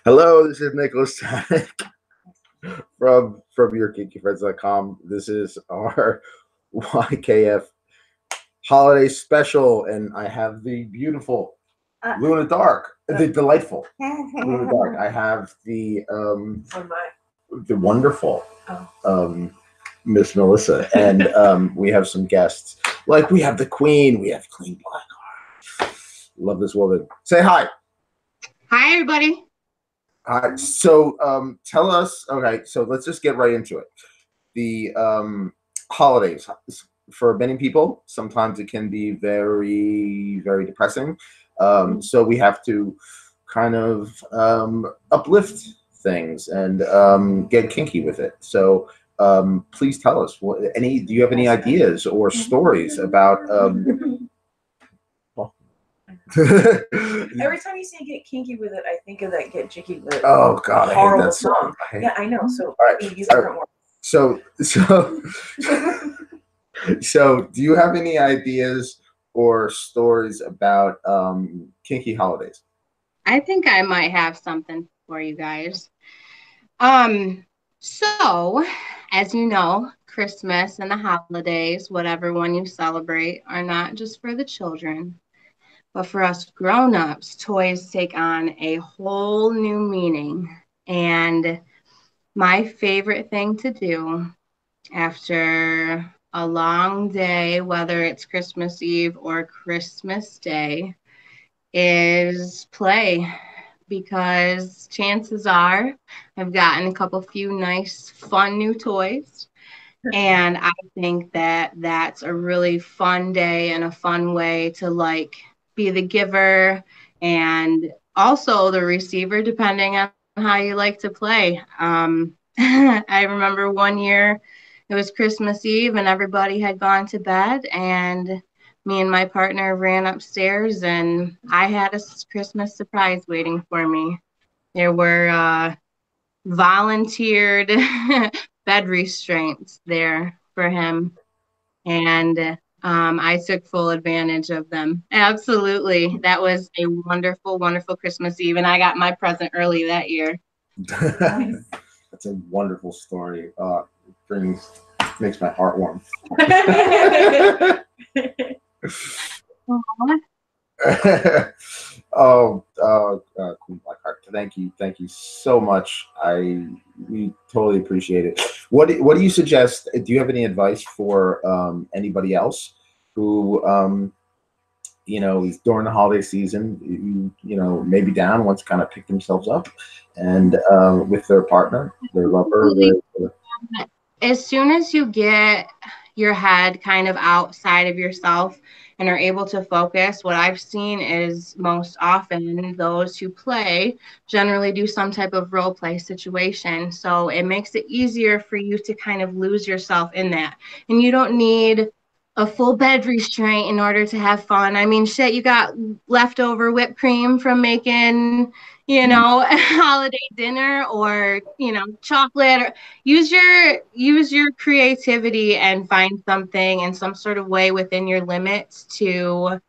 Hello, this is Nicholas Stanek from YourKinkyFriends.com. This is our YKF holiday special, and I have the beautiful Luna Dark, the delightful Luna Dark. I have the wonderful Miss Melissa, and we have some guests. Like we have the Queen, we have Queen Blackheart. Love this woman. Say hi. Hi, everybody. So tell us, okay, so let's just get right into it. The holidays, for many people, sometimes it can be very, very depressing. So we have to kind of uplift things and get kinky with it. So please tell us, do you have any ideas or stories about Every time you say get kinky with it, I think of that get jiggy with it. Oh God, I hate that song. song. Yeah, I know. So use different words. So do you have any ideas or stories about kinky holidays? I think I might have something for you guys. So as you know, Christmas and the holidays, whatever one you celebrate, are not just for the children. But for us grown-ups, toys take on a whole new meaning. And my favorite thing to do after a long day, whether it's Christmas Eve or Christmas Day, is play. Because chances are I've gotten a few nice, fun new toys. And I think that that's a really fun day and a fun way to be the giver and also the receiver, depending on how you like to play. I remember one year it was Christmas Eve and everybody had gone to bed, and me and my partner ran upstairs and I had a Christmas surprise waiting for me. There were volunteered bed restraints there for him, and I took full advantage of them. Absolutely. That was a wonderful, wonderful Christmas Eve, and I got my present early that year. That's a wonderful story. Makes my heart warm. Queen Blackheart, thank you so much. We totally appreciate it. What do you suggest? Do you have any advice for anybody else who is during the holiday season, maybe down, wants to kind of pick themselves up and with their partner, their lover? As soon as you get your head kind of outside of yourself and are able to focus, what I've seen is most often those who play generally do some type of role play situation. So it makes it easier for you to kind of lose yourself in that. And you don't need a full bed restraint in order to have fun. I mean, shit, you got leftover whipped cream from making, holiday dinner, or, chocolate, or use your creativity and find something in some sort of way within your limits to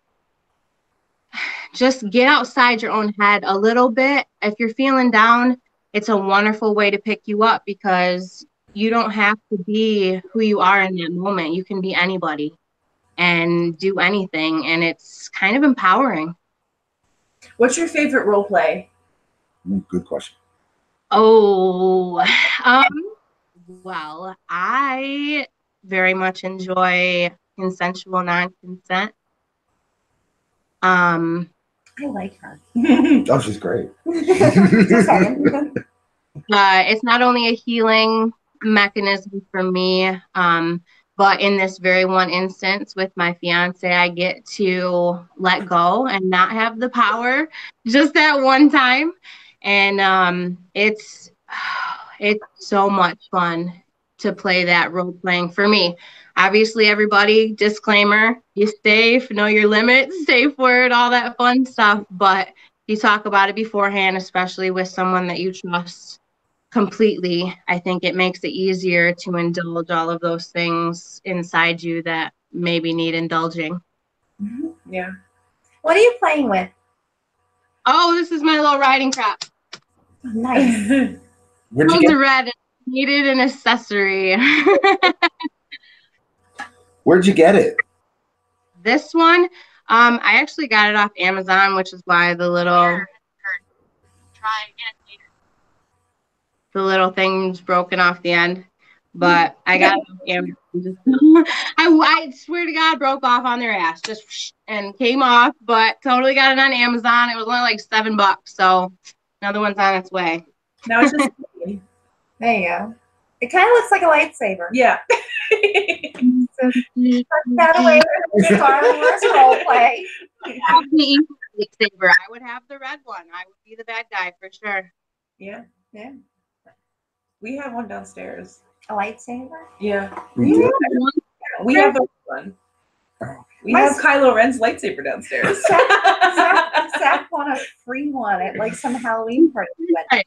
just get outside your own head a little bit. If you're feeling down, it's a wonderful way to pick you up, because you don't have to be who you are in that moment. You can be anybody and do anything, and it's kind of empowering. What's your favorite role play? Good question. Oh, well, I very much enjoy consensual non-consent. I like her. Oh, she's great. It's not only a healing mechanism for me, but in this very one instance with my fiance, I get to let go and not have the power just that one time. And it's so much fun to play that role playing for me. Obviously, everybody, disclaimer, you safe, know your limits, safe word, all that fun stuff. But you talk about it beforehand, especially with someone that you trust completely. I think it makes it easier to indulge all of those things inside you that maybe need indulging. Yeah. What are you playing with? Oh, this is my little riding crop. Nice. Where'd you Those get? are red. Needed an accessory. Where'd you get it? This one, I actually got it off Amazon, which is why the little thing's broken off the end. But I got it off Amazon. I swear to God, broke off on their ass, just and came off. But totally got it on Amazon. It was only like $7, so another one's on its way. Now it's just There you go. It kind of looks like a lightsaber. yeah. So cute. That way, Star Wars role play. Lightsaber. I would have the red one. I would be the bad guy for sure. Yeah. Yeah. We have one downstairs. A lightsaber. Yeah. We do. We have the one. We My have Kylo Ren's lightsaber downstairs. Zach won a free one at like some Halloween party. He went to a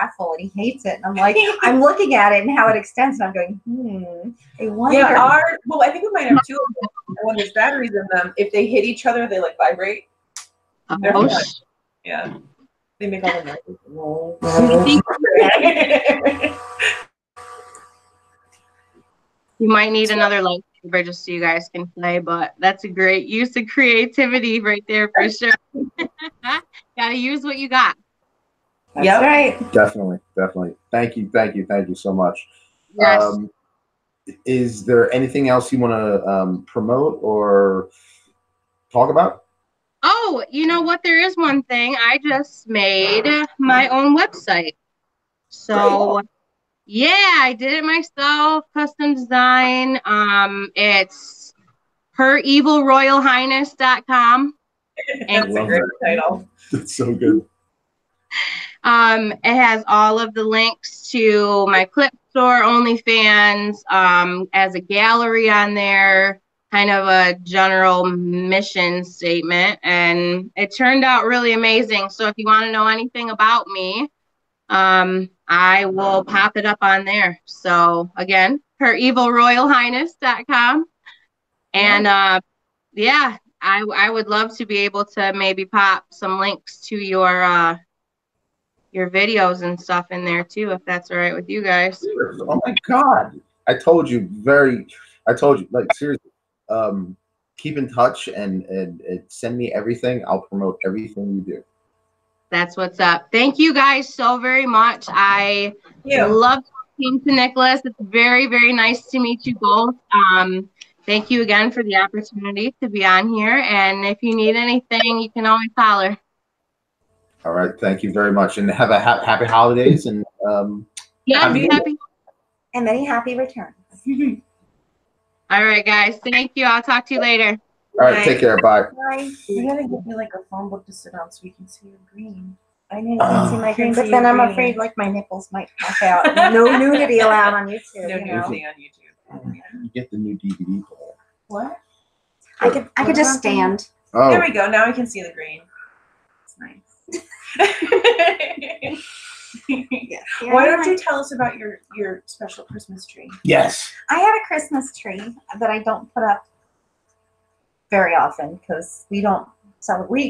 raffle and he hates it. And I'm like, I'm looking at it and how it extends, and I'm going, I wonder. Yeah, well, I think we might have two of them. And when there's batteries in them, if they hit each other, they like vibrate. They're Oh, fun. Yeah. They make all the noises. you might need another lightsaber just so you guys can play, but that's a great use of creativity right there for sure. Gotta use what you got. That's Yep. right. Definitely. Thank you so much. Yes. Is there anything else you want to promote or talk about? Oh, you know what? There is one thing. I just made my own website. So, yeah, I did it myself, custom design. It's herevilroyalhighness.com. That's a great title. It's so good. It has all of the links to my clip store, OnlyFans, as a gallery on there, kind of a general mission statement. And it turned out really amazing. So if you want to know anything about me, I will pop it up on there. So again, herevilroyalhighness.com. And yeah, I would love to be able to maybe pop some links to your videos and stuff in there too, if that's all right with you guys. Oh my God. I told you, like seriously, keep in touch and send me everything. I'll promote everything you do. That's what's up. Thank you guys so very much. I love talking to Nicholas. It's very, very nice to meet you both. Thank you again for the opportunity to be on here. And if you need anything, you can always holler. All right. Thank you very much. And have a happy holidays. And happy. And many happy returns. All right, guys. Thank you. I'll talk to you later. All right. Take care. Bye. Bye. You gotta give me like a phone book to sit on so we can see your green. I know you can see my green, but then I'm afraid like my nipples might pop out. No nudity allowed on YouTube. No you know? nudity on YouTube. You get the new DVD player. What? I could just stand. Oh. There we go. Now we can see the green. It's nice. Yes. Why don't you tell us about your special Christmas tree? Yes. I have a Christmas tree that I don't put up very often because we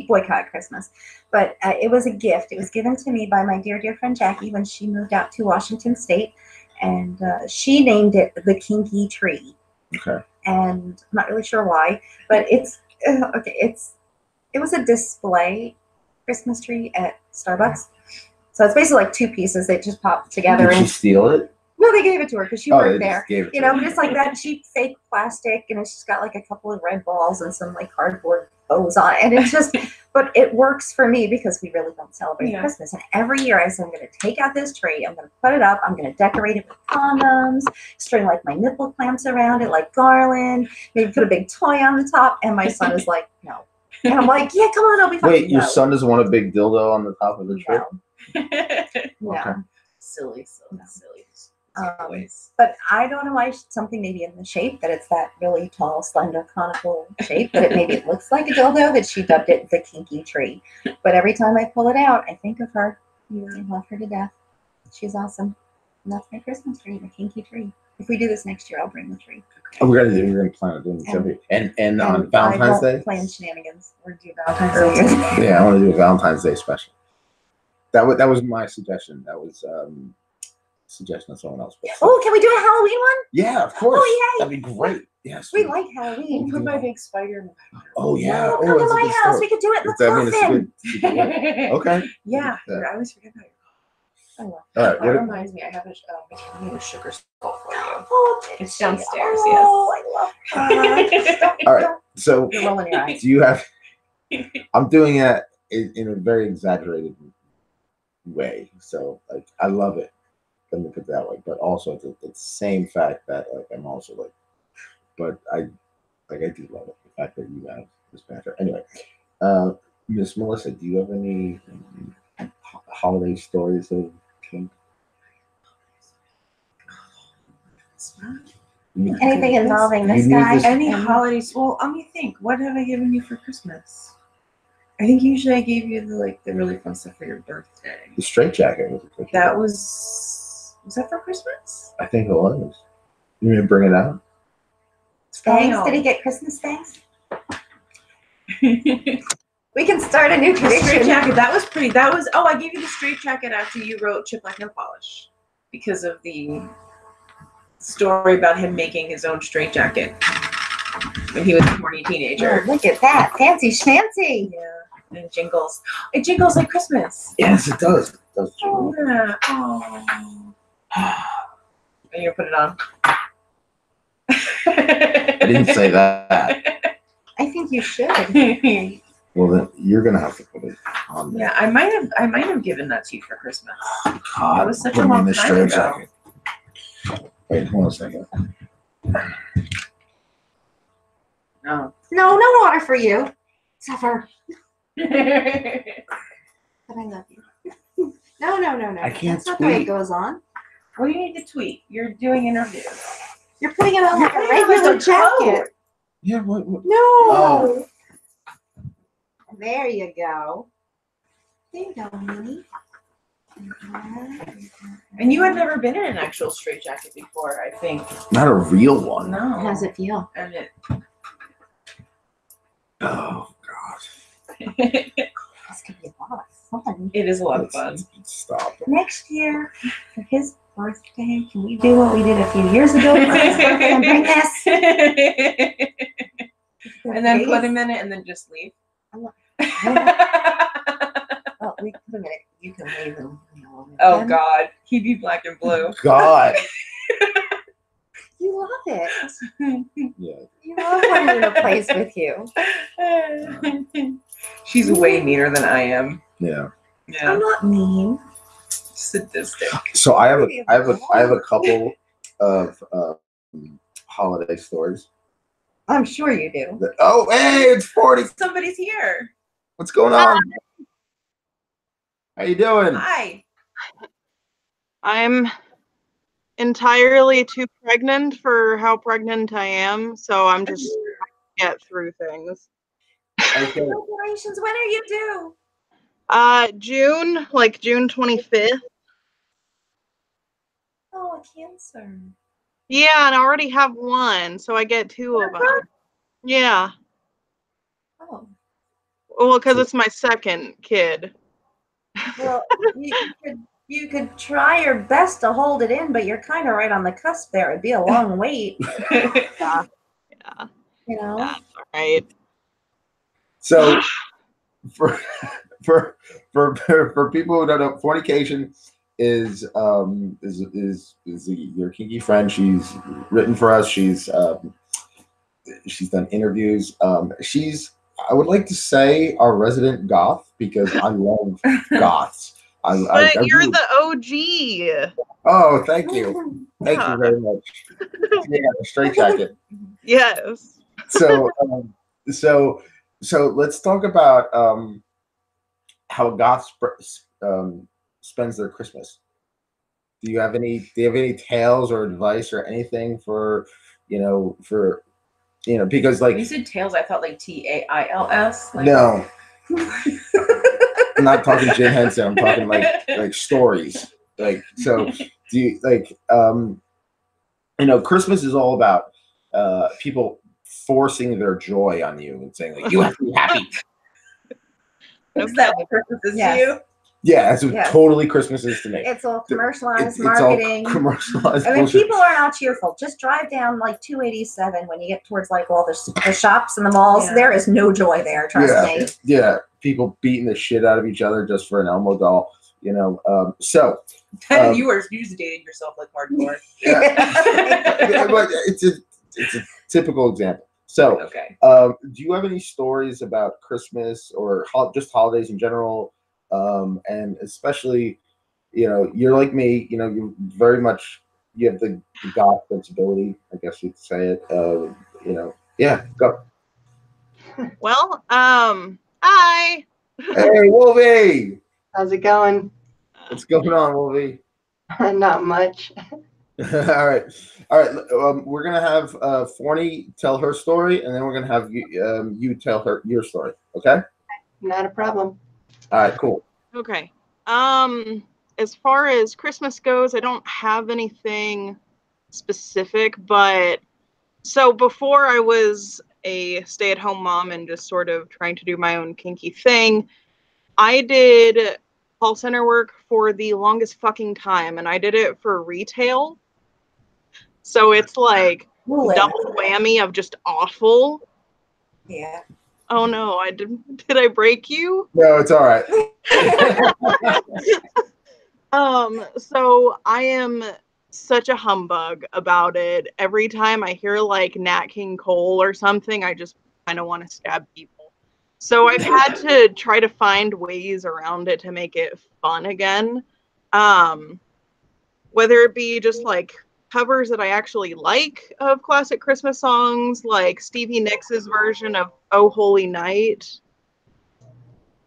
boycott Christmas. But it was a gift. It was given to me by my dear, dear friend Jackie when she moved out to Washington State. And she named it the Kinky Tree. Okay. And I'm not really sure why, but it was a display Christmas tree at Starbucks. So it's basically like two pieces that just pop together. Did she steal it? No, they gave it to her because she worked there. Gave it You know, but it's like that cheap fake plastic, and it's just got like a couple of red balls and some like cardboard bows on it. And it's just, but it works for me because we really don't celebrate Christmas. And every year I say, I'm going to take out this tree, I'm going to put it up, I'm going to decorate it with condoms, string like my nipple clamps around it like garland, maybe put a big toy on the top. And my son is like, no. And I'm like, yeah, come on, I'll be fine. Wait, your son doesn't want a big dildo on the top of the tree? No. Okay. Silly. But I don't know why something maybe in the shape that it's that really tall, slender, conical shape that maybe it looks like a dildo that she dubbed it the Kinky Tree. But every time I pull it out, I think of her. I love her to death. She's awesome. And that's my Christmas tree, the Kinky Tree. If we do this next year, I'll bring the tree. Oh, we're gonna plan on doing this every and on Valentine's I won't Day. Plan shenanigans or do Valentine's Day. Yeah, I want to do a Valentine's Day special. That was my suggestion. That was suggestion of someone else. But, Oh, can we do a Halloween one? yeah, of course. Oh, yay. That'd be great. Yes. We like Halloween. Put my big spider in the background. Oh yeah. Oh, come to that's a my good house. story. We could do it. Let's I go mean, it's a in. good way. Okay. Yeah, Yeah. I always forget about you. I love All right. That What, reminds me, I have a sugar skull for you. Oh, It's downstairs, oh, I love that. all right. So, You're rolling your eyes. do you have? I'm doing it in a very exaggerated way. So, like, I love it. Let me put it that way. But also, it's the same fact that like I'm also like, but I do love it. The fact that you have this banter. Anyway, Miss Melissa, do you have any holiday stories of kink? Anything involving this You need guy? this- Any holidays? Well, let me think. What have I given you for Christmas? I think usually I gave you the really fun stuff for your birthday. The straight jacket was a Christmas That present. was that for Christmas? I think it was. You mean to bring it out? Thanks. Did he get Christmas thanks? We can start a new The straight tradition. jacket. That was pretty. That was. Oh, I gave you the straight jacket after you wrote "Chip Like Nail Polish" because of the story about him making his own straight jacket when he was a horny Oh, teenager. look at that. Fancy schmancy. Yeah, and jingles. It jingles like Christmas. Yes, it does. It does. Oh, yeah. Oh. Are you gonna put it on? I didn't say that. I think you should. Well, then you're gonna have to put it on there. Yeah, I might have given that to you for Christmas. God, It was such put a me in long the time straight ago. jacket. Wait, hold on a second. No. No, no water for you. Suffer. But I love you. No, no, no, no. I can't That's not the way it tweet. goes on. What do you need to tweet? You're doing interviews. You're putting it on like a You're putting it regular like a coat. jacket. Yeah, what? No. Oh. There you go. There you go, honey. And you had never been in an actual straight jacket before, I think. Not a real one. No. How does it feel? And it. Oh God. This could be a lot of fun. It is a lot of fun. Let's stop. Next year, for his birthday, can we do what we did a few years ago for his birthday and bring this? And then put him in it and then just leave. Oh, we put him in it. You can leave him. Oh God, he'd be black and blue. God. You love it. Yeah. You love when I'm in a place with you. She's way meaner than I am. Yeah. Yeah, I'm not mean. sadistic. So I have a couple of holiday stories. I'm sure you do. Oh, hey, it's 40. Somebody's here. What's going on? How you doing? Hi. I'm entirely too pregnant for how pregnant I am, so I'm just trying to get through things. Okay. Congratulations. When are you due? June 25th. Oh, a cancer. Yeah, and I already have one, so I get two of them. Yeah. Oh. Well, because it's my second kid. Well, you could try your best to hold it in, but you're kind of right on the cusp there. It'd be a long wait, Yeah. you know. That's all right. So for people who don't know, fornication is your kinky friend. She's written for us. She's done interviews. I would like to say our resident goth because I love goths. But you're do. the OG. Oh, thank you. Thank Yeah. you very much. Yeah, the straight jacket. Yes. So let's talk about how goths spends their Christmas. Do you have any tales or advice or anything for because like When you said tails, I thought like TAILS. Like, no. I'm not talking Jim Henson. I'm talking like stories. Like, so do you like Christmas is all about people forcing their joy on you and saying like you have to be happy. Is that what Christmas is Yes. to you? Yeah, that's what Yeah. totally Christmas is to me. It's all commercialized It's marketing. all commercialized. I mean, bullshit. people are not cheerful. Just drive down like 287 when you get towards like all the shops and the malls. Yeah. There is no joy there. Trust me. Yeah, people beating the shit out of each other just for an Elmo doll. You know, You just dated yourself like hardcore. yeah. But it's a typical example. So, Okay. do you have any stories about Christmas or just holidays in general? And especially, you know, you're like me. You know, you very much you have the goth sensibility. I guess you could say it. You know, yeah. Go. Well, hi. Hey, Wolvie. How's it going? What's going on, Wolvie? Not much. All right. We're gonna have Forney tell her story, and then we're gonna have you tell her your story. Okay. Not a problem. All right. Cool. Okay. As far as Christmas goes, I don't have anything specific, but so before I was a stay-at-home mom and just sort of trying to do my own kinky thing, I did call center work for the longest fucking time, and I did it for retail. So it's like double whammy of just awful. Yeah. Oh no, did I break you? No, it's all right. So I am such a humbug about it. Every time I hear like Nat King Cole or something, I just kind of want to stab people. So I've had to try to find ways around it to make it fun again. Whether it be just like covers that I actually like of classic Christmas songs, like Stevie Nicks' version of Oh Holy Night.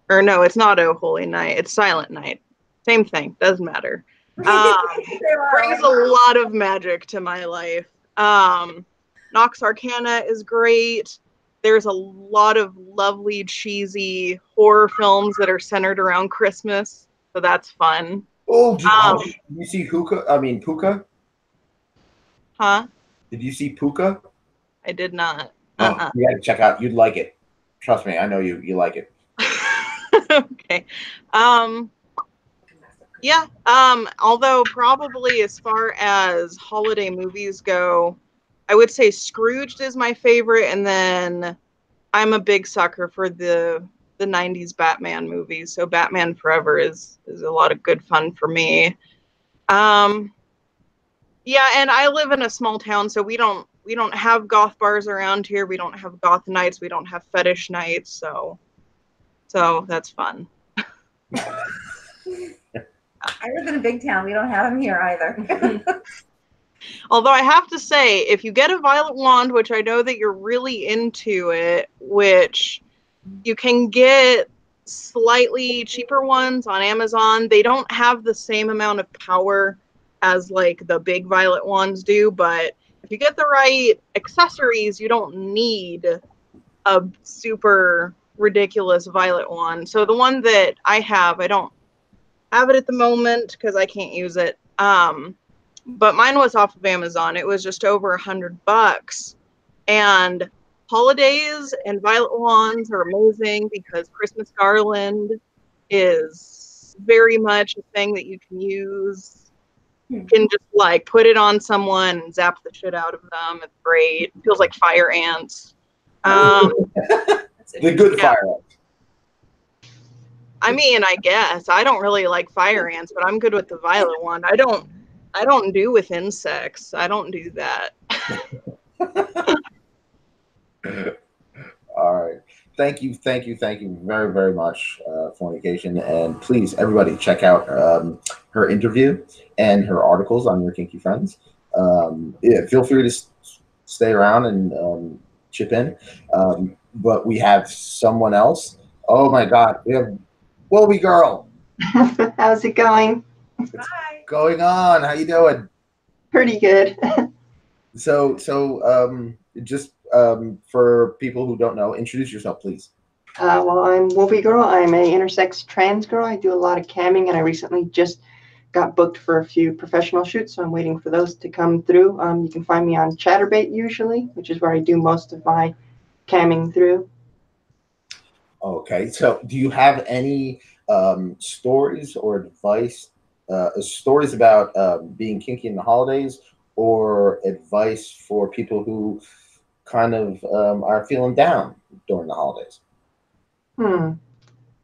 Or no, it's not Oh Holy Night, it's Silent Night. Same thing, doesn't matter. Brings a lot of magic to my life. Nox Arcana is great. There's a lot of lovely, cheesy horror films that are centered around Christmas, so that's fun. Oh, did you see Puka? Huh? Did you see Puka? I did not. Oh, you gotta check out. You'd like it. Trust me, I know you. You like it. Okay. Yeah. Although probably as far as holiday movies go, I would say Scrooged is my favorite, and then I'm a big sucker for the 90s Batman movies. So Batman Forever is a lot of good fun for me. Yeah, and I live in a small town, so we don't have goth bars around here. We don't have goth nights. We don't have fetish nights. So that's fun. I live in a big town. We don't have them here either. Although I have to say, if you get a violet wand, which I know that you're really into it, which you can get slightly cheaper ones on Amazon, they don't have the same amount of power as like the big violet wands do, but if you get the right accessories, you don't need a super ridiculous violet wand. So the one that I have, I don't have it at the moment because I can't use it. But mine was off of Amazon. It was just over $100. And holidays and violet wands are amazing because Christmas garland is very much a thing that you can use. You can just like put it on someone and zap the shit out of them. It's great. It feels like fire ants. The good fire ants. I mean, I guess I don't really like fire ants, but I'm good with the violet one. I don't do with insects. I don't do that. All right. Thank you very, very much, Fornication. And please, everybody, check out her interview and her articles on Your Kinky Friends. Yeah, feel free to stay around and chip in. But we have someone else. Oh my God, we have Wolvie Girl. How's it going? Hi. Going on? How you doing? Pretty good. So just for people who don't know, introduce yourself, please. Well, I'm Wolvie Girl. I'm a intersex trans girl. I do a lot of camming, and I recently just got booked for a few professional shoots, so I'm waiting for those to come through. You can find me on Chatterbait usually, which is where I do most of my camming through. Okay, so do you have any stories or advice, stories about being kinky in the holidays, or advice for people who kind of are feeling down during the holidays? Well,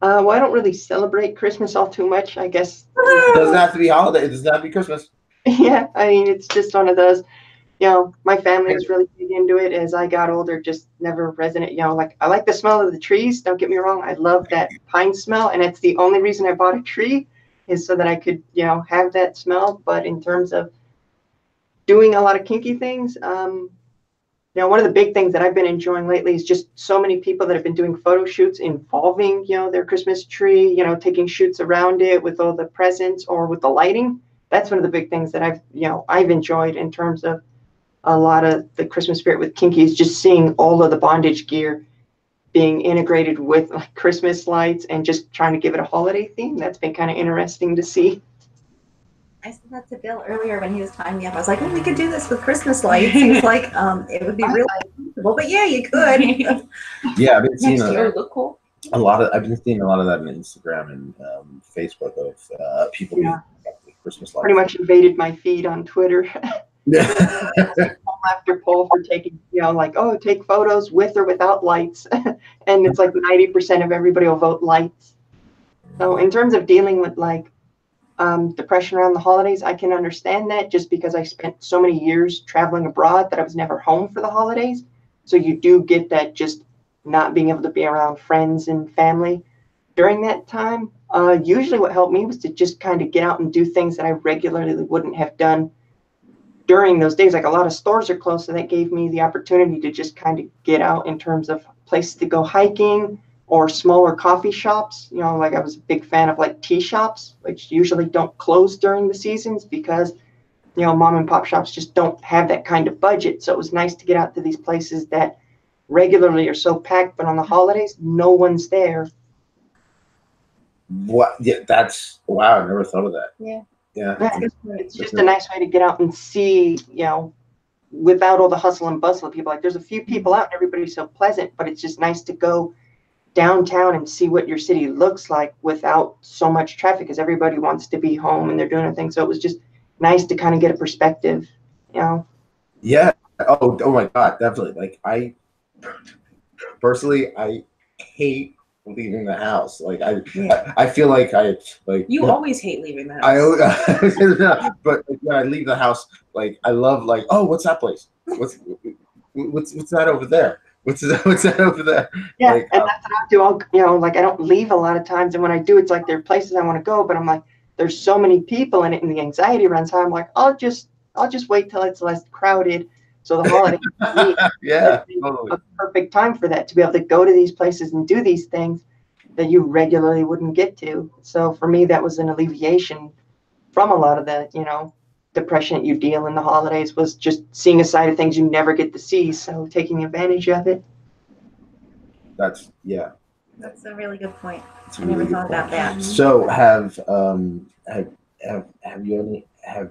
I don't really celebrate Christmas all too much, I guess. It doesn't have to be holiday. It doesn't have to be Christmas. Yeah, I mean, it's just one of those, my family was really big into it. As I got older, just never resonate, like I like the smell of the trees. Don't get me wrong. I love that pine smell. And it's the only reason I bought a tree is so that I could, have that smell. But in terms of doing a lot of kinky things, one of the big things that I've been enjoying lately is just so many people that have been doing photo shoots involving, their Christmas tree, taking shoots around it with all the presents or with the lighting. That's one of the big things that I've enjoyed in terms of a lot of the Christmas spirit with kinky, is just seeing all of the bondage gear being integrated with like Christmas lights and just trying to give it a holiday theme. That's been kind of interesting to see. I said that to Bill earlier when he was tying me up. I was like, we could do this with Christmas lights. He's like, it would be really comfortable, but yeah, you could. Yeah, I've been seeing look cool. I've been seeing a lot of that on Instagram and Facebook of people Yeah. with Christmas lights. Pretty much invaded my feed on Twitter. Yeah. Poll after poll for taking, take photos with or without lights. And it's like 90% of everybody will vote lights. So in terms of dealing with depression around the holidays, I can understand that, just because I spent so many years traveling abroad that I was never home for the holidays. So you do get that, just not being able to be around friends and family during that time. Usually what helped me was to just kind of get out and do things that I regularly wouldn't have done during those days. Like, a lot of stores are closed, so that gave me the opportunity to just kind of get out in terms of places to go hiking or smaller coffee shops. Like, I was a big fan of like tea shops, which usually don't close during the seasons because, mom and pop shops just don't have that kind of budget. So it was nice to get out to these places that regularly are so packed, but on the holidays, no one's there. What? Yeah, that's wow. I never thought of that. Yeah. Yeah. It's just a nice way to get out and see, without all the hustle and bustle of people. Like, there's a few people out and everybody's so pleasant, but it's just nice to go downtown and see what your city looks like without so much traffic, because everybody wants to be home and they're doing a thing. So it was just nice to kind of get a perspective, Yeah. Oh my God, definitely. Like, I personally, I hate leaving the house. Like, I feel like you always hate leaving the house. But when I leave the house, like, I love, like, oh, what's that place? What's that over there? What's that over there? Yeah, like, and that's what I do. Like, I don't leave a lot of times, and when I do, it's like there are places I want to go, but I'm like, there's so many people in it, and the anxiety runs high. I'm like, I'll just wait till it's less crowded. So the holiday yeah, totally. A perfect time for that, to be able to go to these places and do these things that you regularly wouldn't get to. So for me, that was an alleviation from a lot of the, depression that you deal in the holidays, was just seeing a side of things you never get to see. So taking advantage of it. That's a really good point. I never thought about that. So have you had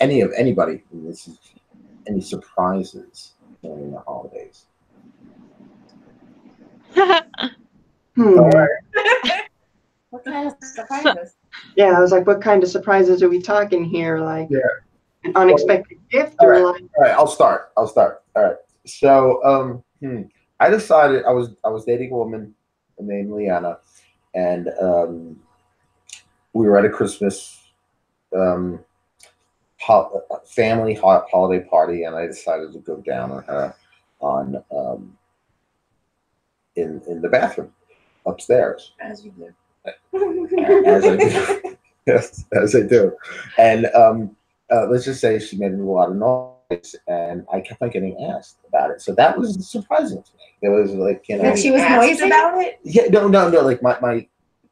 anybody, any surprises during the holidays? What kind of surprises? Yeah, I was like, what kind of surprises are we talking here? Like, an unexpected gift, or like? All right, I'll start. All right. So, I decided I was dating a woman named Leanna, and we were at a Christmas family holiday party, and I decided to go down on her in the bathroom upstairs. As you do. As I do. Yes, as I do. And let's just say she made a lot of noise, and I kept on getting asked about it. So that was surprising to me. It was like, That she was noisy about it? Yeah, no. Like my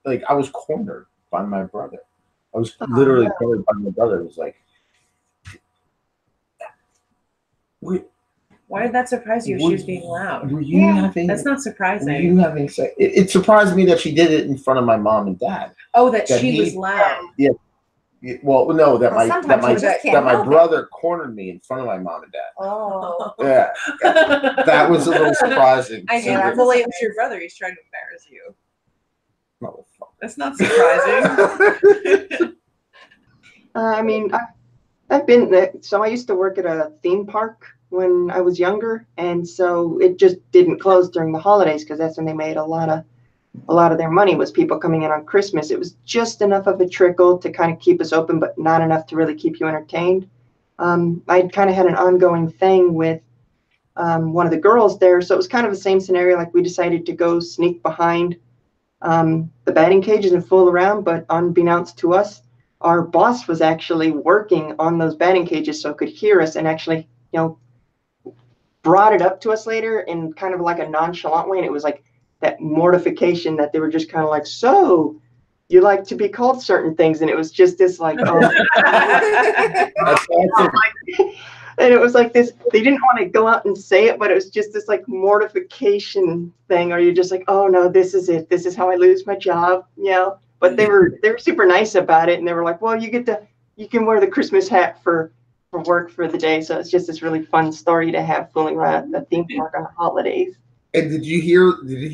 I was cornered by my brother. I was literally cornered by my brother. It was like, why did that surprise you if she was being loud? Were you having? That's not surprising. Were you having sex? It surprised me that she did it in front of my mom and dad. Oh, that she was loud. Yeah. Well, no, that my my brother cornered me in front of my mom and dad. Oh. Yeah. That was a little surprising. I know. Well, it was your brother. He's trying to embarrass you. That's not surprising. I mean, I've been there. So I used to work at a theme park when I was younger, and so it just didn't close during the holidays because that's when they made a lot of their money was people coming in on Christmas. It was just enough of a trickle to kind of keep us open, but not enough to really keep you entertained. I kind of had an ongoing thing with one of the girls there, so it was kind of the same scenario. Like we decided to go sneak behind the batting cages and fool around, but unbeknownst to us, our boss was actually working on those batting cages, so could hear us and actually, brought it up to us later in kind of like a nonchalant way, and it was like that mortification that they were just kind of like, so you like to be called certain things, and it was just this like, oh. That's awesome. And it was like this, they didn't want to go out and say it, but it was just this like mortification thing, or you're just like, oh no, this is it, this is how I lose my job, but they were super nice about it, and they were like, well, you can wear the Christmas hat for work for the day. So it's just this really fun story to have fooling around at the theme park on the holidays. And did you hear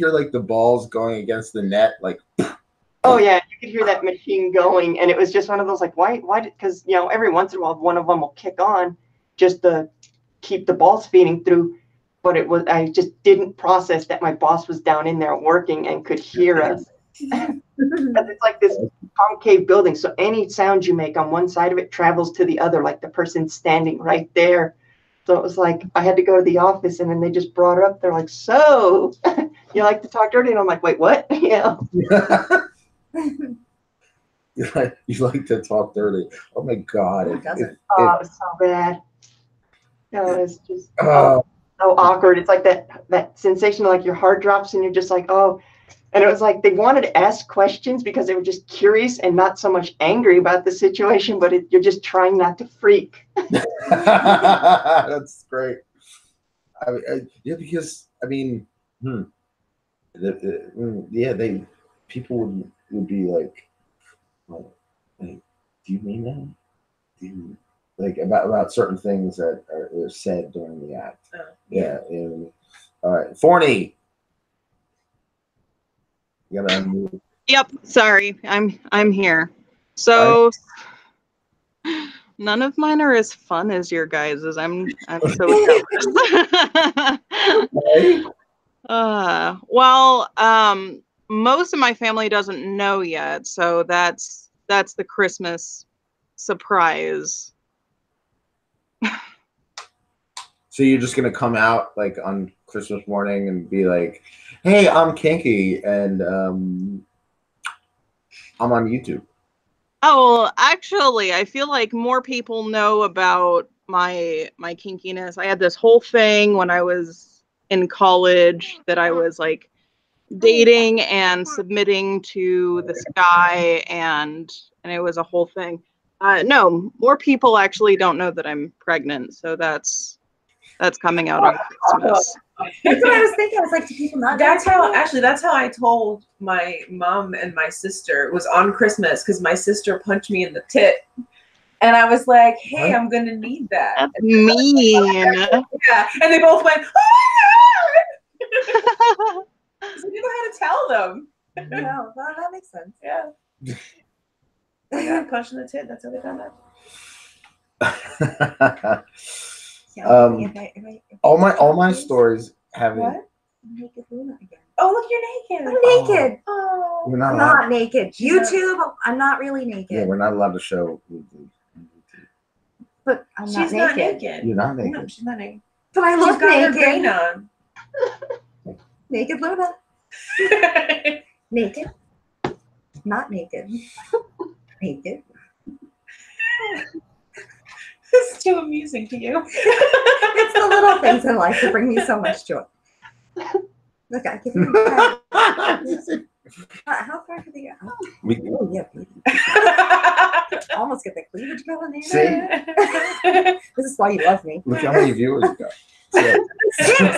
like the balls going against the net? Like, oh yeah, you could hear that machine going, and it was just one of those like, why because every once in a while one of them will kick on just to keep the balls feeding through. But I just didn't process that my boss was down in there working and could hear us. It's like this concave building, so any sound you make on one side of it travels to the other, like the person standing right there. So it was like I had to go to the office, and then they just brought it up. They're like, so you like to talk dirty? And I'm like, wait, what? You like to talk dirty. Oh my God. Who doesn't? It was so bad. It's just so awkward. It's like that sensation of like your heart drops and you're just like, oh. And it was like they wanted to ask questions because they were just curious and not so much angry about the situation, but you're just trying not to freak. That's great. Because people would be like, well, do you mean that? Do you, like about certain things that are said during the act? Oh. Yeah. All right, Forney. You gotta unmute. Yep. Sorry, I'm here. So none of mine are as fun as your guys's. I'm so jealous. Most of my family doesn't know yet, so that's the Christmas surprise. So you're just gonna come out like on Christmas morning and be like, "Hey, I'm Kinky, and I'm on YouTube." Oh, well, actually, I feel like more people know about my kinkiness. I had this whole thing when I was in college that I was like dating and submitting to this guy, and it was a whole thing. No, more people actually don't know that I'm pregnant, so that's coming out on Christmas. That's what I was thinking. I was like, do people not? That's how I told my mom and my sister. It was on Christmas because my sister punched me in the tit. And I was like, hey, I'm going to need that. That's mean. Yeah. And they both went, oh my God. So you know how to tell them. No, well, that makes sense. Yeah. I got punched in the tit. That's how they found out. All my stories have what? Naked Luna again. Oh, look, you're naked. I'm naked. Oh, we're not not naked. YouTube, I'm not really naked. Yeah, we're not allowed to show. But I'm she's not naked. Not naked. You're not naked. No, she's not naked. But I look naked. Her vein on. Naked Luna. Naked. Not naked. Naked. This is too amusing to you. It's the little things in life that bring me so much joy. Look, I can do that. How far could they go? Oh, yeah, baby. Almost get the cleavage going there. See? This is why you love me. Look how many viewers you got. Six.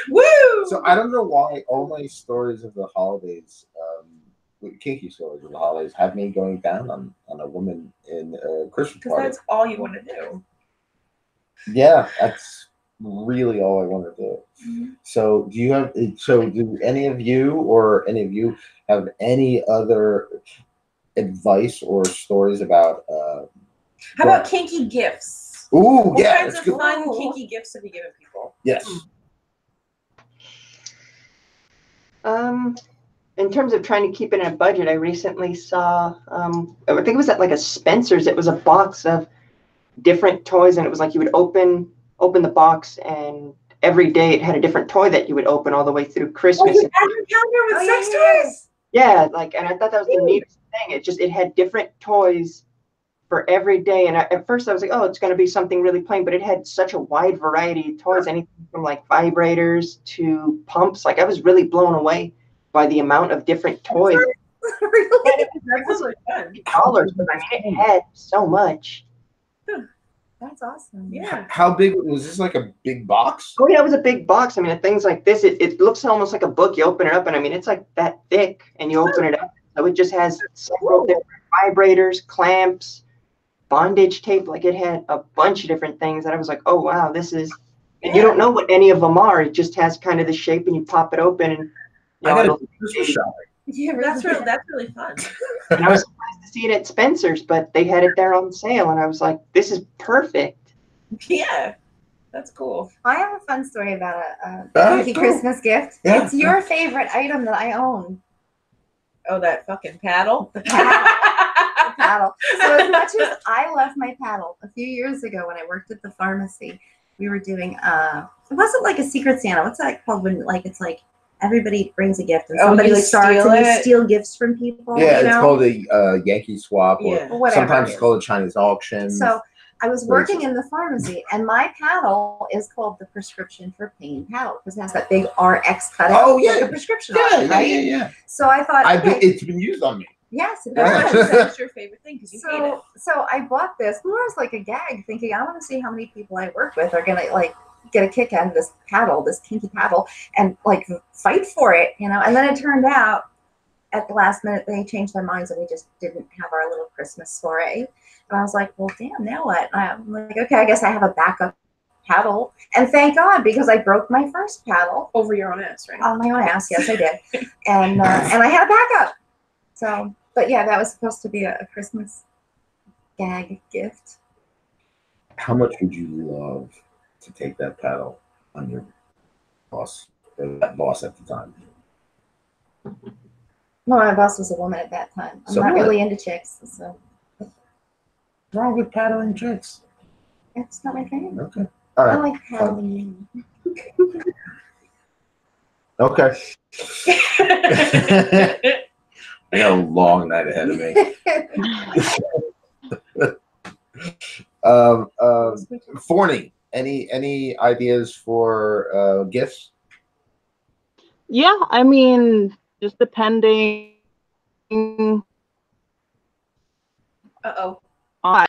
Woo! So I don't know why all my stories of the holidays, kinky stories of the holidays, have me going down on a woman in a Christmas party. Because that's all you want to do. Yeah, really all I want to do. So do any of you have any other advice or stories about How about kinky gifts? Ooh, What yeah, kinds of good. fun kinky gifts have you given people? Yes. In terms of trying to keep it in a budget, I recently saw, I think it was at like a Spencer's. It was a box of different toys, and it was like you would open the box, and every day it had a different toy that you would open all the way through Christmas. Oh, you had a calendar with sex toys? Yeah, like, and I thought that was the neatest thing. It had different toys for every day, and at first I was like, oh, it's going to be something really plain, but it had such a wide variety of toys, anything from like vibrators to pumps. Like, I was really blown away by the amount of different toys. Really? That's really fun. Dollars, but I mean, it had so much. That's awesome. Yeah. How big was this? Like a big box? Oh yeah, it was a big box. I mean, things like this, it looks almost like a book. You open it up, and I mean, it's like that thick, and you open it up, so it just has several different vibrators, clamps, bondage tape. Like, it had a bunch of different things that I was like, oh wow, this is. And you don't know what any of them are. It just has kind of the shape, and you pop it open, and I got a Christmas shopping. Yeah, that's really fun. And I was surprised to see it at Spencer's, but they had it there on sale, and I was like, this is perfect. Yeah, that's cool. I have a fun story about a Cool. Christmas gift. Yeah. It's your favorite item that I own. Oh, that fucking paddle. The paddle. So as much as I love my paddle, a few years ago when I worked at the pharmacy, we were doing it wasn't like a secret Santa. What's that called when like it's like everybody brings a gift and somebody you, like, starts steal and you it? steal gifts from people. Yeah, you it's know? called a Yankee swap, or Yeah. Whatever sometimes it it's is. called a Chinese auction. So I was working in the pharmacy, and my paddle is called the prescription for pain paddle because it has that big RX cutout. Oh, yeah. Like a prescription yeah, on it, yeah, right? yeah. So I thought, okay, It's been used on me. yes, it Yeah. does. That's your favorite thing because you hate it. So I bought this more as like a gag, thinking I want to see how many people I work with are gonna like get a kick out of this paddle, this kinky paddle, and like fight for it, you know. And then it turned out at the last minute they changed their minds and we just didn't have our little Christmas soiree. And I was like, well, damn, now what? I'm like, okay, I guess I have a backup paddle. And thank God, because I broke my first paddle. Over your own ass, right? On my own ass, yes, I did. And I had a backup. So, but yeah, that was supposed to be a Christmas gag gift. How much would you love to take that paddle on your boss, or that boss at the time? No, my boss was a woman at that time. I'm So not what? really into chicks, so What's wrong with paddling chicks? it's not my thing. Okay. All I right. like paddling. Okay. I got a long night ahead of me. Forney, any ideas for gifts? Yeah, I mean, just depending Uh-oh. on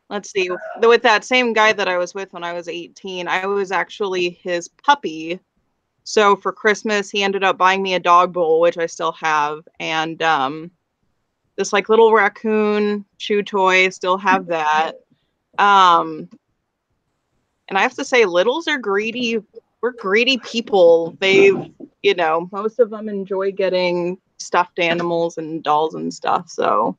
let's see, with that same guy that I was with when I was 18, I was actually his puppy. So for Christmas, he ended up buying me a dog bowl, which I still have, and this like little raccoon chew toy, still have that. And I have to say, littles are greedy. We're greedy people. Most of them enjoy getting stuffed animals and dolls and stuff. So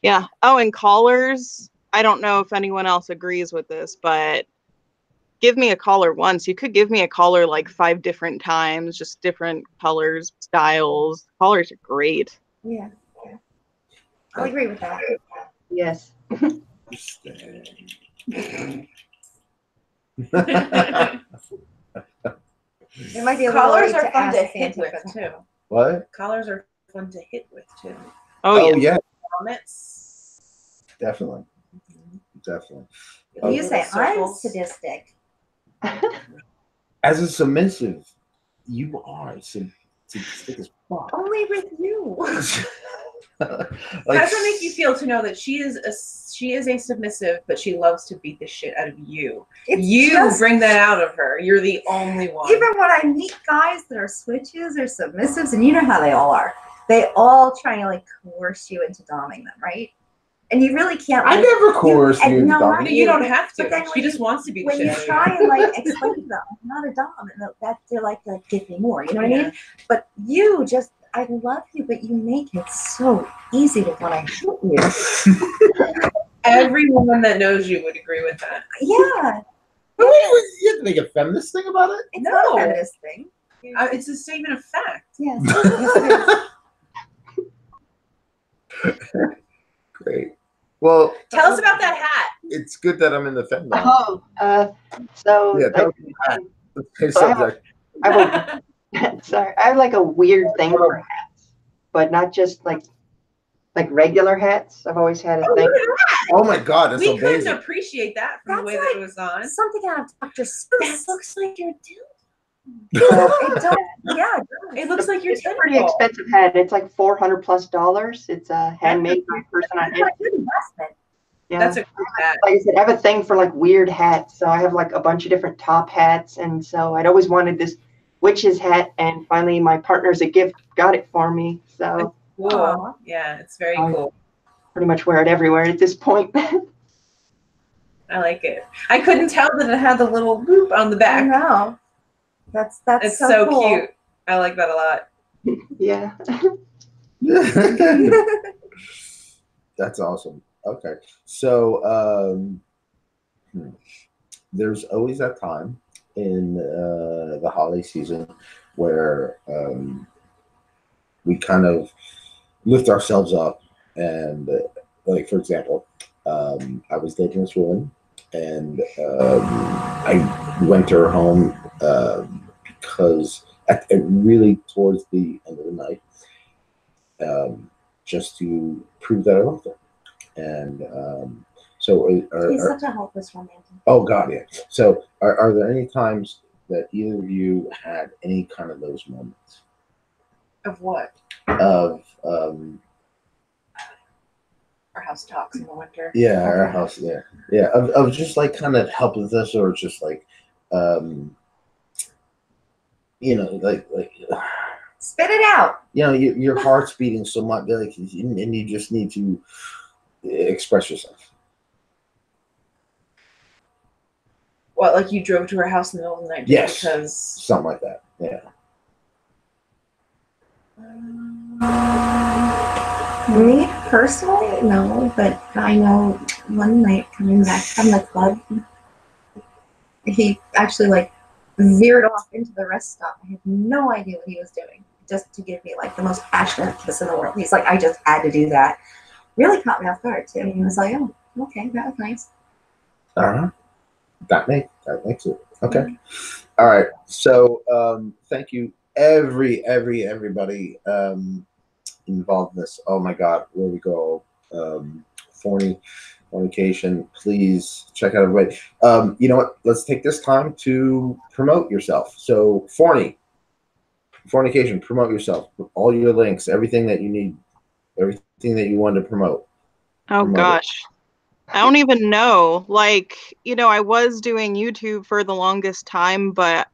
yeah. Oh, and collars. I don't know if anyone else agrees with this, but give me a collar once. You could give me a collar like 5 different times, just different colors, styles. Collars are great. Yeah. I'll agree with that. Yes. It might be a Collars little are late fun to ask hit Santa with for that. too. What? Collars are fun to hit with too. Oh, yeah. Yeah, Grommets. definitely. Definitely. You say I'm Circles. sadistic. As a submissive, you are sadistic as fuck. Only with you. How does it make you feel to know that she is a submissive, but she loves to beat the shit out of you? You just- bring that out of her. You're the only one. Even when I meet guys that are switches or submissives, and you know how they all are, they all try to like coerce you into doming them, right? And you really can't. I never coerced you into no, dominating. You don't have to. But then She just wants to be the when you shadow. try and like explain to them, I'm not a dom, and that they're like, give me more. You know what I mean? But you just, I love you, but you make it so easy to want to hit you. Every woman that knows you would agree with that. Yeah. Wait, you have to make a feminist thing about it? It's not a feminist thing. It's a statement of fact. Yes. Yes, it is. Great. Well, Tell us about that hat. it's good that I'm in the fem now. Oh, so Yeah, like, subject. I have sorry, I have like a weird thing for hats, but not just like regular hats. I've always had a thing. Oh my God, that's We so couldn't basic. appreciate that from the way that it was on. Something out of Dr. Seuss. That looks like your dude. It does. Yeah. It looks like your It's a pretty expensive hat. It's like $400+. It's handmade by a person on That's a it. good investment. Yeah. That's a cool hat. Like I said, I have a thing for like weird hats. So I have like a bunch of different top hats. And so I'd always wanted this witch's hat. And finally, my partner as a gift got it for me. So Cool. Aww. Yeah, it's very cool. pretty much wear it everywhere at this point. I like it. I couldn't tell that it had the little loop on the I back. know. That's It's so so cool. cute. I like that a lot. Yeah. That's awesome. Okay. So there's always that time in the holiday season where we kind of lift ourselves up and like, for example, I was dating this woman and I went to her home because really towards the end of the night, just to prove that I loved her. And so He's such a helpless romantic. oh God, yeah. So are there any times that either of you had any kind of those moments Of what? of Our house talks in the winter. yeah, our house, yeah, of just like kind of helplessness or just like you know, like Spit it out. you know, your heart's beating so much, like, and you just need to express yourself. What, like you drove to her house in the middle of the night? Just Yes. Because. Something like that. Yeah. Me personally, no, but I know one night coming back from the club, he actually like veered off into the rest stop. I had no idea what he was doing, just to give me like the most passionate kiss in the world. He's like, I just had to do that. Really caught me off guard too. He was like, oh, okay, that was nice. That makes it okay. All right. So thank you everybody involved in this. Oh my God, where we go? Fornication. Please check out everybody. You know what? Let's take this time to promote yourself. So fornication, promote yourself. All your links, everything that you need, everything that you want to promote. Oh gosh. I don't even know. Like, you know, I was doing YouTube for the longest time, but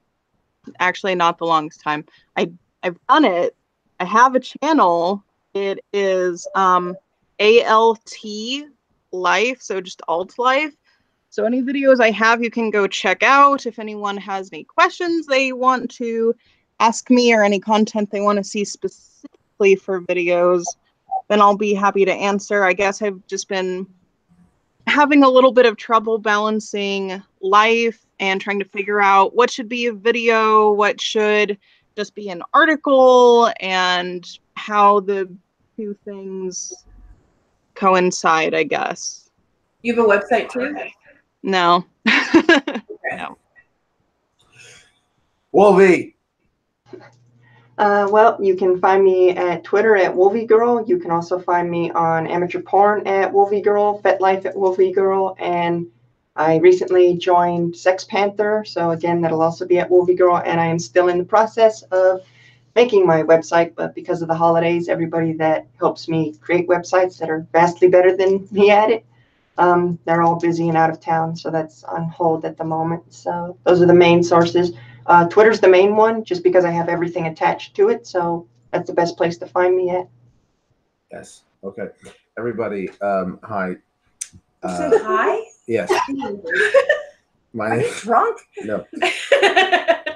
actually not the longest time. I've done it. I have a channel. It is ALT Life, so just alt life. So any videos I have, you can go check out. If anyone has any questions they want to ask me or any content they want to see specifically for videos, then I'll be happy to answer. I guess I've just been having a little bit of trouble balancing life and trying to figure out what should be a video, what should just be an article, and how the two things coincide, I guess. You have a website too? No. No. Wolvie. Well, you can find me at Twitter at WolvieGirl. You can also find me on amateur porn at WolvieGirl, FetLife at WolvieGirl, and I recently joined Sex Panther, so again, that'll also be at WolvieGirl, and I am still in the process of making my website, but because of the holidays, everybody that helps me create websites that are vastly better than me at it, they're all busy and out of town, so that's on hold at the moment. So those are the main sources. Twitter's the main one, just because I have everything attached to it, so that's the best place to find me at. Yes. Okay, everybody. Hi. You said hi? Yes. My Are name. you drunk? No.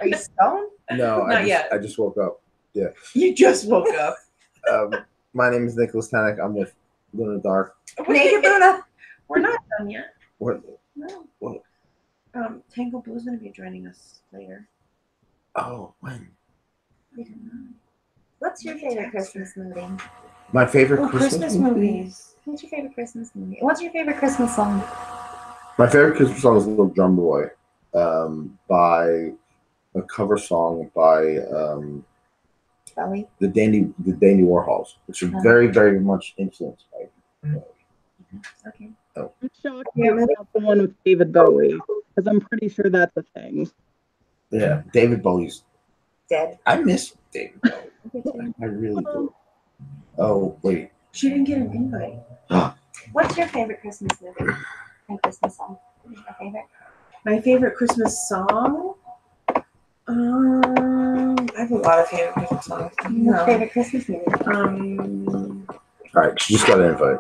Are you stoned? No. Not yet. I just woke up. Yeah. You just woke up. My name is Nicholas Tanek. I'm with Luna Dark. Naked Luna. We're not done yet. What? No. What? Tangle Blue's gonna be joining us later. Oh, when? We don't know. What's your favorite Christmas movie? My favorite Oh, Christmas movies. What's your favorite Christmas movie? What's your favorite Christmas song? My favorite Christmas song is Little Drum Boy, by a cover song by Bowie? the Dandy Warhols, which are very, very much influenced by. Okay. Oh. I'm shocked you're not the one with David Bowie, because I'm pretty sure that's a thing. Yeah, David Bowie's Dead. I miss David Bowie. I really do. Oh wait. She didn't get an invite. What's your favorite Christmas movie and Christmas song? What's your favorite? My favorite Christmas song? I have a lot of favorite Christmas songs. What's your favorite Christmas movie? All right, she just got an invite.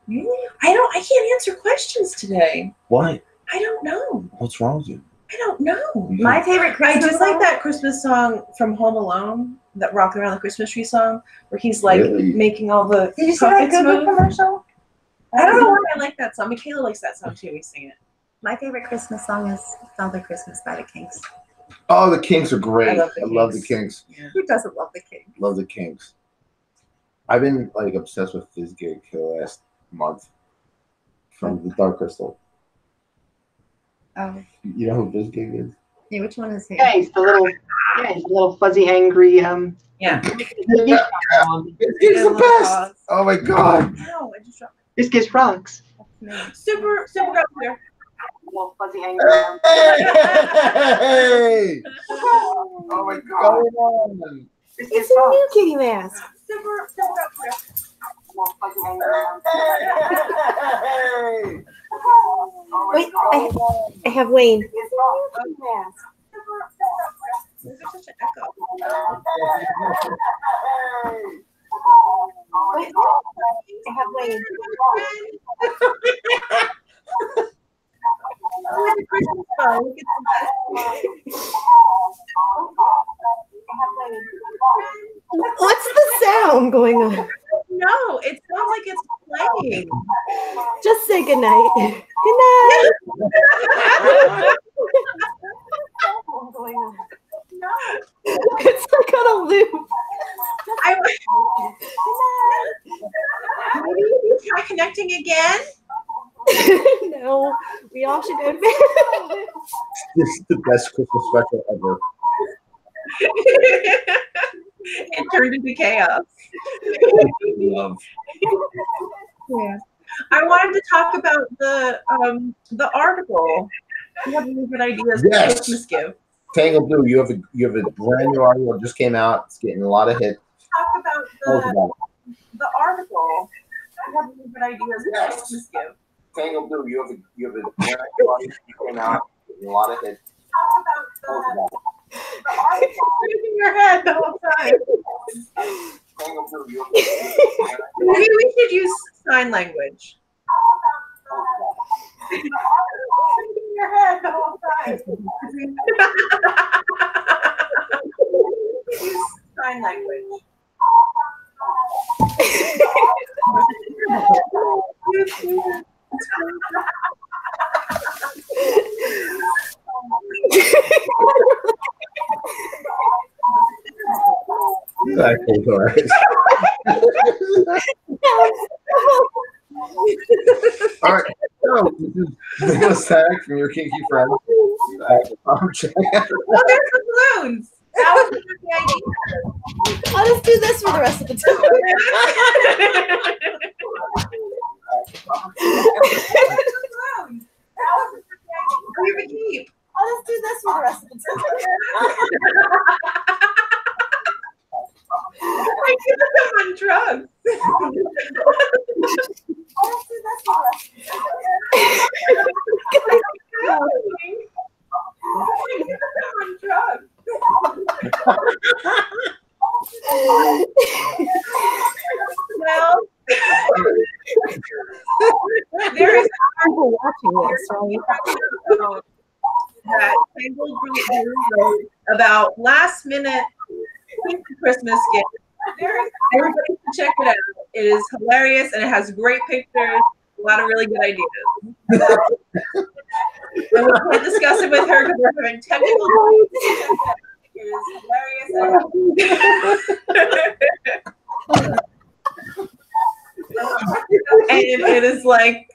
Really? I can't answer questions today. Why? I don't know. What's wrong with you? I don't know. My favorite I Christmas do song? like that Christmas song from Home Alone, that Rockin' Around the Christmas Tree song, where he's like Really? making all the Did you see that puppets Google move. commercial? I don't know why I like that song. Michaela likes that song too. We sing it. My favorite Christmas song is Father Christmas by the Kinks. Oh, the Kinks are great. I love the Kinks. Yeah. Who doesn't love the Kinks? Love the Kinks. I've been like obsessed with this gig for the last month. From the Dark Crystal. Oh. You know who this gig is? Yeah, which one is he? Yeah, he's the little fuzzy, angry. Yeah. This gig's the best. Oh my god. No, I just dropped This gives rocks. it. Super up there. Little fuzzy, angry. Hey! Oh my god. This gives rocks. kitty mask. Super up there. Little fuzzy, angry. Hey! Wait, I have Wayne. This gives rocks. There's such an echo. Wait, I have Wayne. Christmas song. What's the sound going on? No, it sounds like it's playing. Just say goodnight. Good night. No. It's like on a loop. Maybe you try connecting again. No, we all should go to bed. This is the best Christmas special ever. It turned into chaos. Love. Yeah. I wanted to talk about the article. You have any good ideas for Yes. Christmas gift? Tangle Blue, you have a brand new article that just came out. It's getting a lot of hits. Talk about Tell us about the article. You have any good ideas for Yes. Christmas gift? it. Tangle Blue, you have a brand new article that came out. Getting a lot of hits. Talk Tell us about about the article. It's in your head the whole time. it. Tangle Blue, you have a brand new Maybe we should use sign language. It's in your head the whole time. Use sign language. Exactly correct. All right. So this is Nicholas Tanek from your Kinky Friend. Check out. Oh, there's the balloons. That was the idea. I'll just do this for the rest of the time. You can keep. I'll just do this for the rest of the time. I feel like I'm on drugs. I'll just do this for the rest of the time. I feel like I'm on drugs. Well, there is People watching this, right? that Tangled wrote about last minute Christmas gift. Everybody should check it out. It is hilarious and it has great pictures, a lot of really good ideas. And we can't discuss it with her because we're having technical difficulties. It is hilarious. And it is like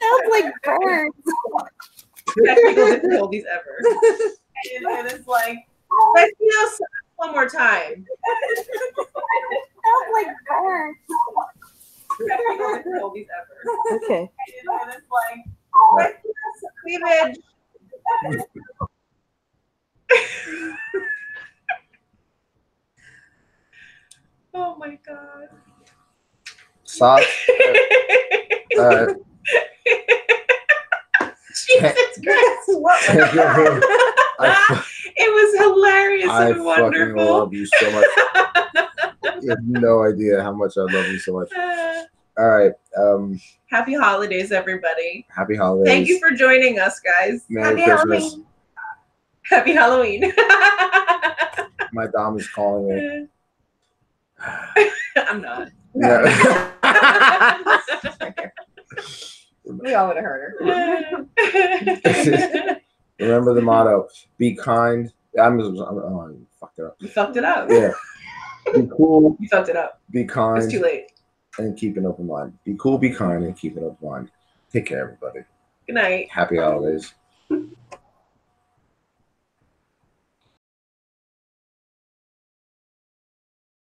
Sounds like birds. technical difficulties ever. And it is like, let's do this one more time. Sounds like birds. Technical difficulties ever. Okay. And it is like, let's do this cleavage. Oh my god. Socks. Jesus Christ. What was that? It was hilarious I and fucking wonderful. love you so much. You have no idea how much I love you so much. All right. Happy holidays, everybody. Happy holidays. Thank you for joining us, guys. Merry Happy Christmas. Happy Halloween. My dom is calling me. I'm not. Yeah. We all would have heard her. Remember the motto: be kind. I fucked it up. You fucked it up. Yeah. Be cool. You fucked it up. Be kind. It's too late. And keep an open mind. Be cool. Be kind. And keep an open mind. Take care, everybody. Good night. Happy holidays.